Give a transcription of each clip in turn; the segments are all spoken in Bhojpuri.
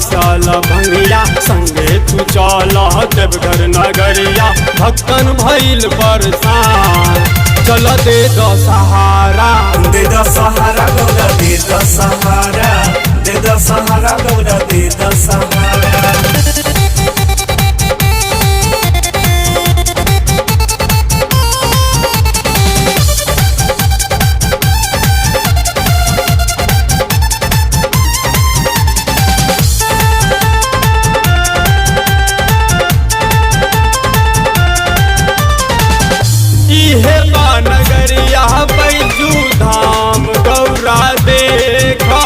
पीसल भंगिया संगे तू चल देवघर नगरिया भक्तन भइल परेशान चल दे दो सहारा दे दो सहारा गौरा दे दो सहारा दे दो सहारा गौरा दे दो सहारा। इहे नगरिया बैजू धाम गौरा देखा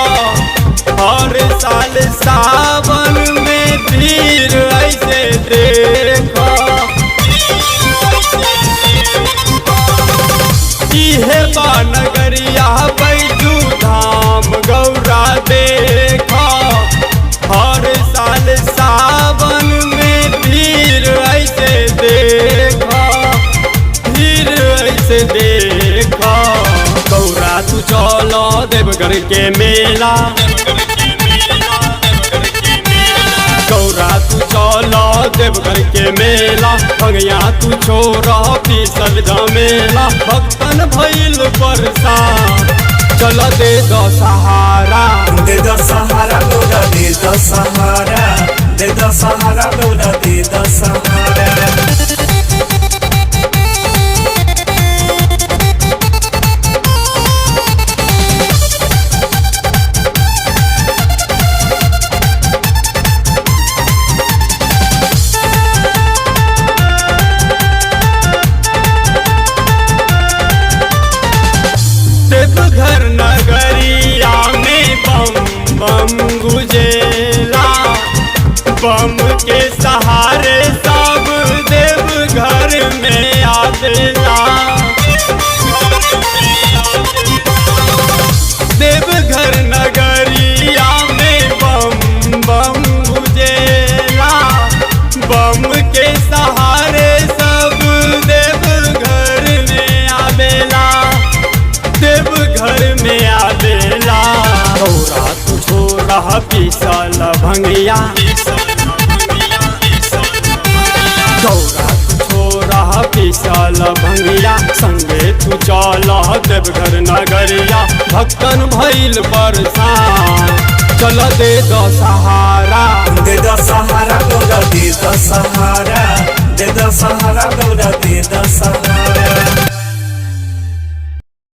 हर साल सावन में भीड़ ऐसे देखा। इहे नगरिया बैजू धाम गौरा देखा हर साल सावन में भीड़ ऐसे देखा से देखा गौरा तू चलो देवघर के मेला गौरा तू चलो देवघर के मेला भंगिया तू छोरा पीसल जमेला भक्तन भइल परेशान चल दे दो सहारा दे दो सहारा गौरा दे दो सहारा दे दो सहारा गौरा दे दो सहारा। देवघर नगरिया में बम बम गुजेला बम के सहारे सब देवघर में आवेला देवघर नगरिया में बम बम गुजेला बम के सहारे सब देवघर में आवेला देवघर में आवेला गौरा तू छोरा पीसल भंगिया गौरा तू छोरा पीसल भंगिया संगे तू चल देवघर नगरिया भक्तन भइल परेशान चल दे दो सहारा दे दो सहारा गौरा दे दो सहारा दे दो सहारा गौरा दे दो सहारा।